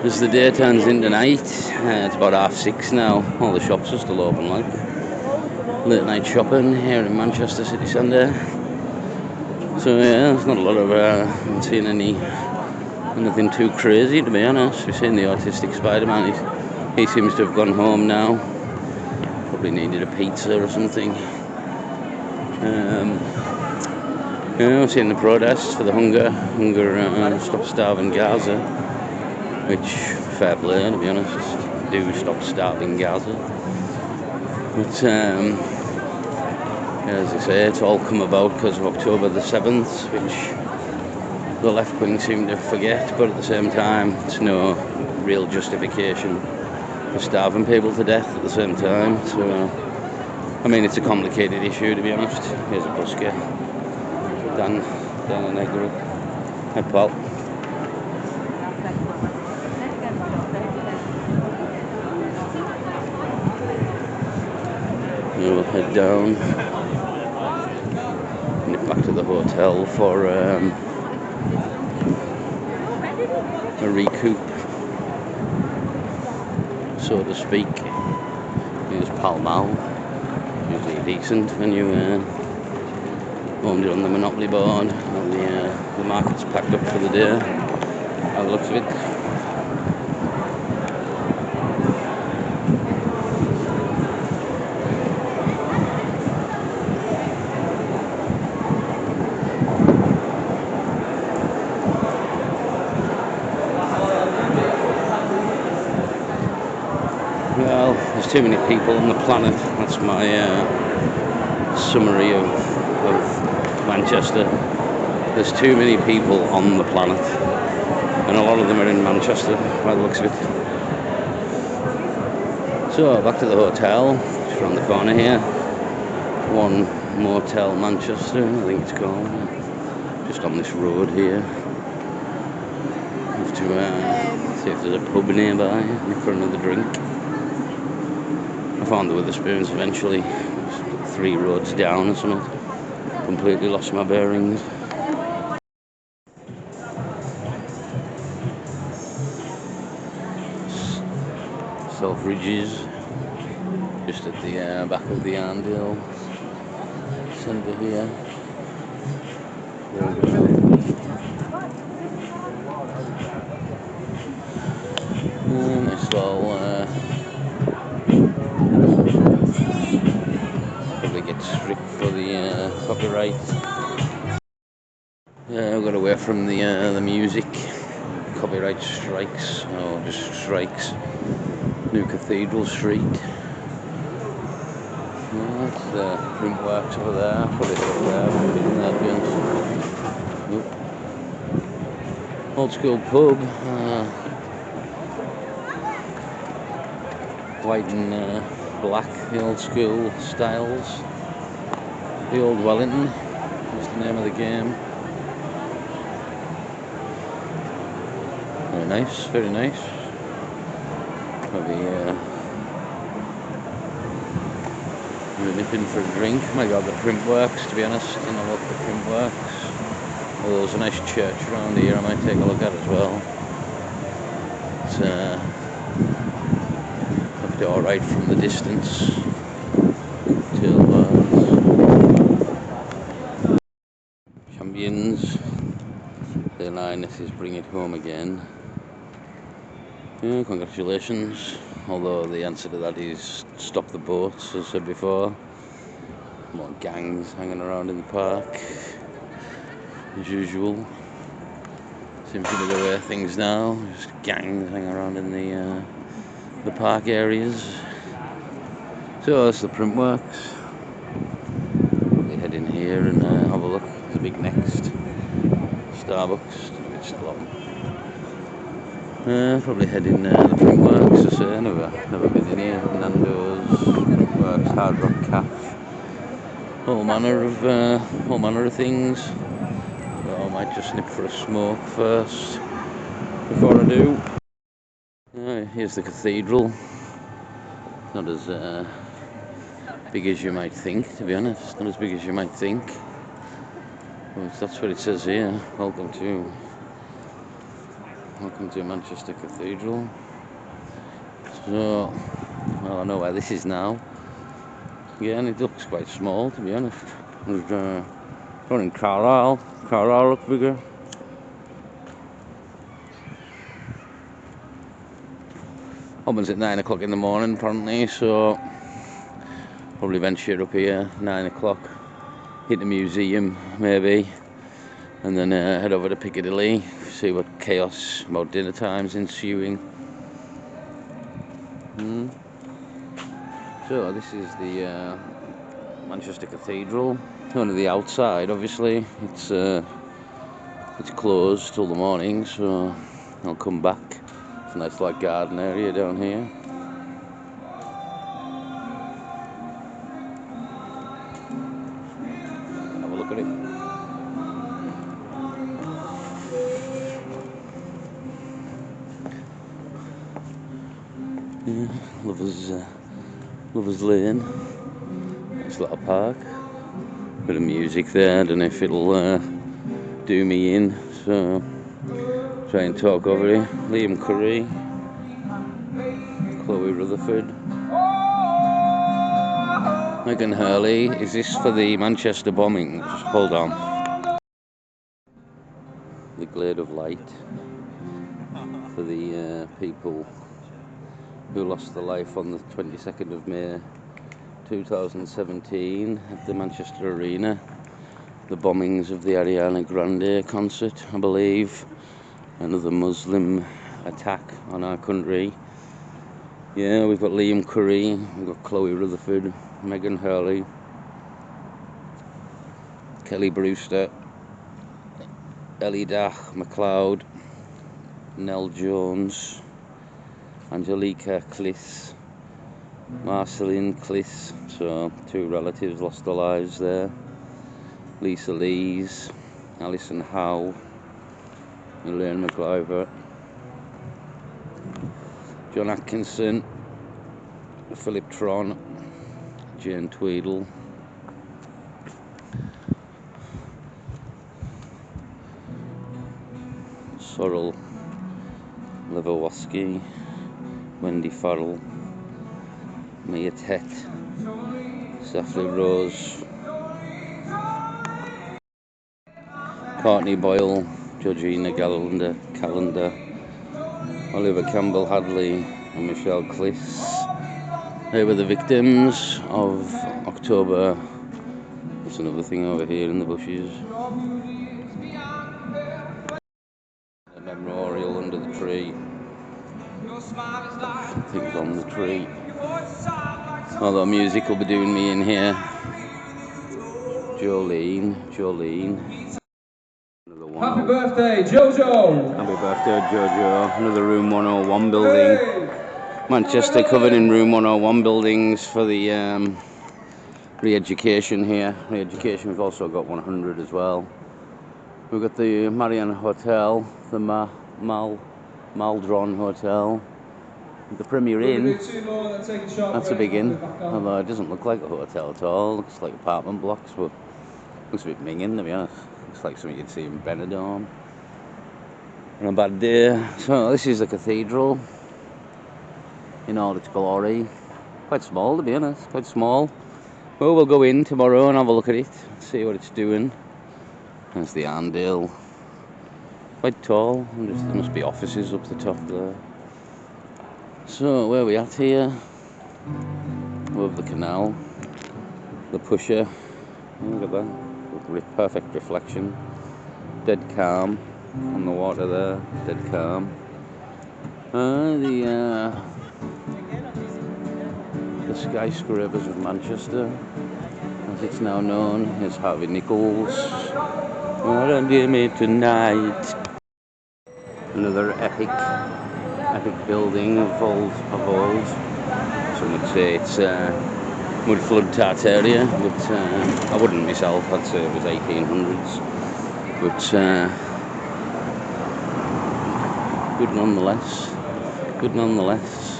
As the day turns into night, it's about 6:30 now. All the shops are still open, like late night shopping here in Manchester city centre. So yeah, there's not a lot of. I haven't seen anything too crazy, to be honest. We've seen the autistic Spider-Man. He seems to have gone home now. Probably needed a pizza or something. We've seen the protests for the hunger stop starving Gaza, which fair play, to be honest. Do stop starving Gaza. But as I say, it's all come about because of October the 7th, which the left wing seem to forget, but at the same time, it's no real justification for starving people to death at the same time. So, I mean, it's a complicated issue, to be honest. Here's a busker. Dan and Negro. Hi, pal. We'll head down, nip back to the hotel for a recoup, so to speak. Use Pall Mall, usually decent when you owned it on the Monopoly board. And the market's packed up for the day, by the looks of it. Well, there's too many people on the planet. That's my summary of Manchester. There's too many people on the planet, and a lot of them are in Manchester, by the looks of it. So, back to the hotel, just around the corner here. One Motel Manchester, I think it's called. Just on this road here. Have to see if there's a pub nearby for another drink. I found the Witherspoons eventually, 3 roads down or something. Completely lost my bearings. Selfridges, just at the back of the Arndale centre here. Nice little. Probably get strict for the copyright. Yeah, I got away from the music. Copyright strikes, or just strikes. New Cathedral Street. That's the print works over there. Probably over there. Old school pub. White and black, the old school styles. The Old Wellington was the name of the game. Very nice, very nice. Probably nipping for a drink. My God, the print works, to be honest. You know what, the print works. Oh, there's a nice church around here I might take a look at as well. It's looked alright from the distance. Champions. The Lioness is bring it home again. Yeah, congratulations. Although the answer to that is stop the boats, as I said before. More gangs hanging around in the park, as usual. Seems to be the way of things now. Just gangs hanging around in the park areas. So that's the print works. They head in here and have a look. There's a big Next. Starbucks. It's still open. Probably heading the print works. I say, never been in here. Nando's, print works, Hard Rock Cafe, all manner of things. So I might just nip for a smoke first before I do. Here's the cathedral. Not as big as you might think, to be honest. Not as big as you might think. Well, that's what it says here. Welcome to welcome to Manchester Cathedral. So, well, I know where this is now. Yeah, and it looks quite small, to be honest. There's one in Carlisle. Carlisle looks bigger. Opens at 9 o'clock in the morning, apparently, so probably venture up here 9 o'clock, hit the museum maybe, and then head over to Piccadilly, see what chaos about dinner time's ensuing. So this is the Manchester Cathedral. Only the outside, obviously. It's closed till the morning, so I'll come back. It's a nice like garden area down here. Have a look at it. Yeah, Lovers Lane. Nice little park. Bit of music there. I don't know if it'll do me in, so try and talk over it. Liam Curry, Chloe Rutherford, Megan Hurley. Is this for the Manchester bombings? Hold on. The glade of light for the people who lost their life on the 22nd of May 2017 at the Manchester Arena. The bombings of the Ariana Grande concert, I believe. Another Muslim attack on our country. Yeah, we've got Liam Curry, we've got Chloe Rutherford, Megan Hurley, Kelly Brewster, Ellie Dach McLeod, Nell Jones, Angelica Cliss, Marceline Cliss, so 2 relatives lost their lives there. Lisa Lees, Alison Howe, Elaine McIver, John Atkinson, Philip Tron, Jane Tweedle, Sorrel Leverwoski, Wendy Farrell, Mia Tet, Safley Rose, Courtney Boyle, Georgina Callender, Oliver Campbell Hadley and Michelle Cliss. They were the victims of October. There's another thing over here in the bushes. A memorial under the tree. Things on the tree. Although music will be doing me in here. Jolene. Another one. Happy birthday, Jojo! Happy birthday, Jojo. Another room 101 building. Manchester covered in room 101 buildings for the re-education here. Re-education, we've also got 100 as well. We've got the Marianne Hotel, the Maldron Hotel, the Premier Inn. That's a big inn, although it doesn't look like a hotel at all. It looks like apartment blocks, but looks a bit minging, to be honest. Looks like something you'd see in Benidorm on a bad day. So this is the cathedral in all its glory. Quite small, to be honest, quite small. Well, we'll go in tomorrow and have a look at it, see what it's doing. There's the Arndale. Quite tall. There must be offices up the top there. So, where are we at here? Above the canal. The pusher. Look at that. Perfect reflection. Dead calm on the water there. Dead calm. The skyscrapers of Manchester, as it's now known, is Harvey Nichols. What a me tonight. Another epic building of old. Some would say it's mud flood Tartaria, but I wouldn't myself. I'd say it was 1800s. But good nonetheless.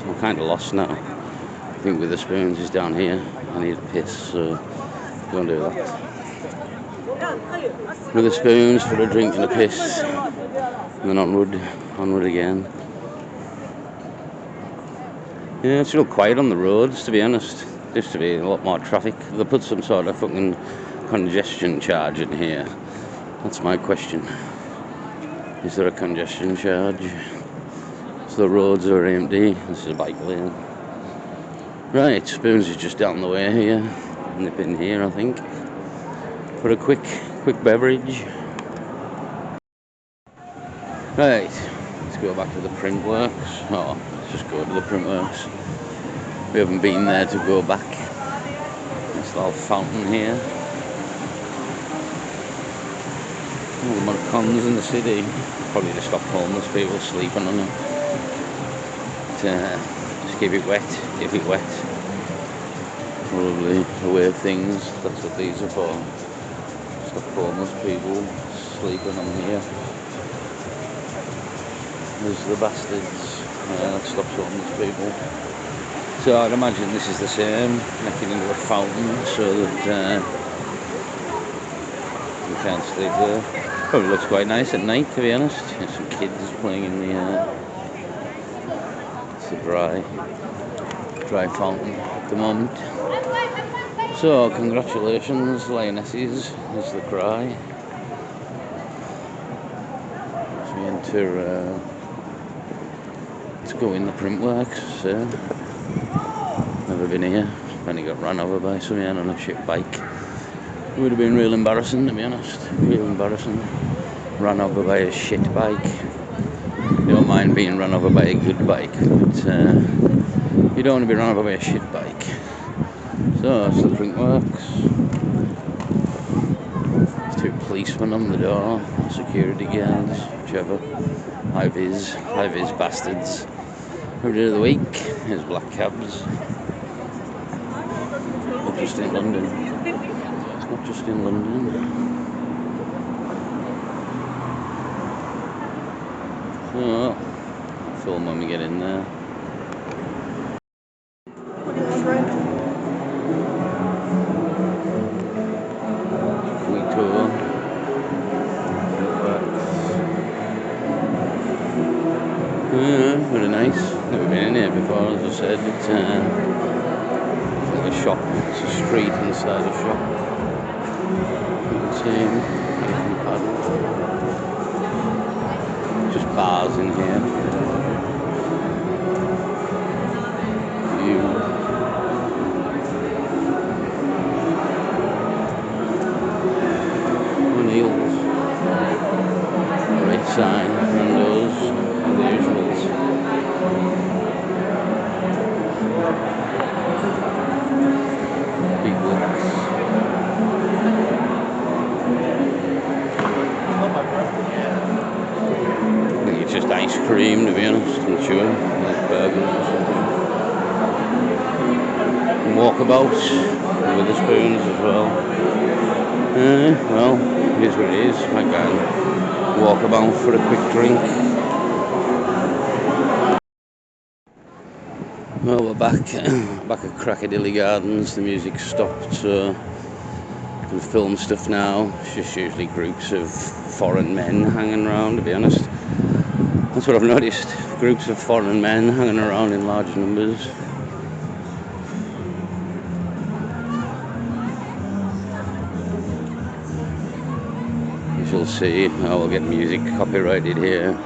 I'm kind of lost now. I think Witherspoons is down here. I need a piss, so go and do that. Witherspoons for a drink and a piss, and then onward onward again. Yeah, it's real quiet on the roads, to be honest. Used to be a lot more traffic. They put some sort of fucking congestion charge in here. That's my question. Is there a congestion charge? So the roads are empty. This is a bike lane. Right, Spoons is just down the way here. Nip in here, I think, for a quick beverage. Right, let's go back to the Printworks. Oh, let's just go to the Printworks. We haven't been there to go back. This little fountain here. All the more cons in the city. Probably to stop homeless people sleeping on it. Just keep it wet, keep it wet. Probably away things. That's what these are for. Stop homeless people sleeping on here. There's the bastards. That stops homeless people. So I'd imagine this is the same, making into a fountain so that you can't sleep there. Probably looks quite nice at night, to be honest. There's some kids playing in the it's a dry fountain at the moment. So congratulations, Lionesses, is the cry. So we enter to go in the Printworks. So never been here. Only got run over by some man on a shit bike. It would have been real embarrassing, to be honest. Real embarrassing. Run over by a shit bike. You don't mind being run over by a good bike, but you don't want to be run over by a shit bike. So it's the Printworks. There's 2 policemen on the door, security guards, whichever. High vis bastards. Every day of the week, here's black cabs. Not just in London. It's not just in London. So, film when we get in there. Quick tour. Yeah, very nice. Never been in here before, as I said. It's like a shop. It's a street inside a shop. Just bars in here. O'Neill's. Red sign, windows, the usuals. Big looks. I think it's just ice cream, to be honest, I'm sure. Like burgers or something. And walkabout with the Spoons as well. Well, here's what it is. I can walk about for a quick drink. Well, we're back at Crocodile Gardens. The music's stopped, so I can film stuff now. It's just usually groups of foreign men hanging around, to be honest. That's what I've noticed. Groups of foreign men hanging around in large numbers. You'll see how we'll get music copyrighted here.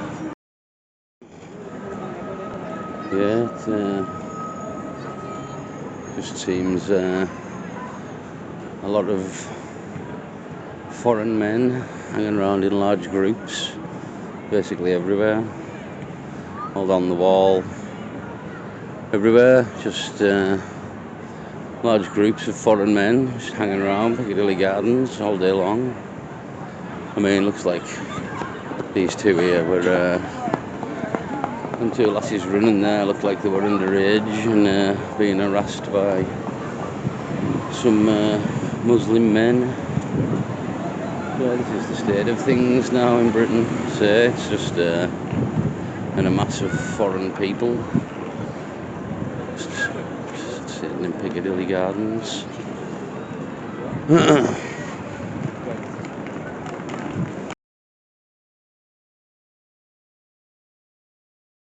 Yeah, it just seems a lot of foreign men hanging around in large groups, basically everywhere, all down the wall, everywhere, just large groups of foreign men just hanging around Piccadilly Gardens all day long. I mean, looks like these two here were, and 2 lasses running there, looked like they were underage and being harassed by some Muslim men. Yeah, this is the state of things now in Britain. So it's just a mass of foreign people just sitting in Piccadilly Gardens.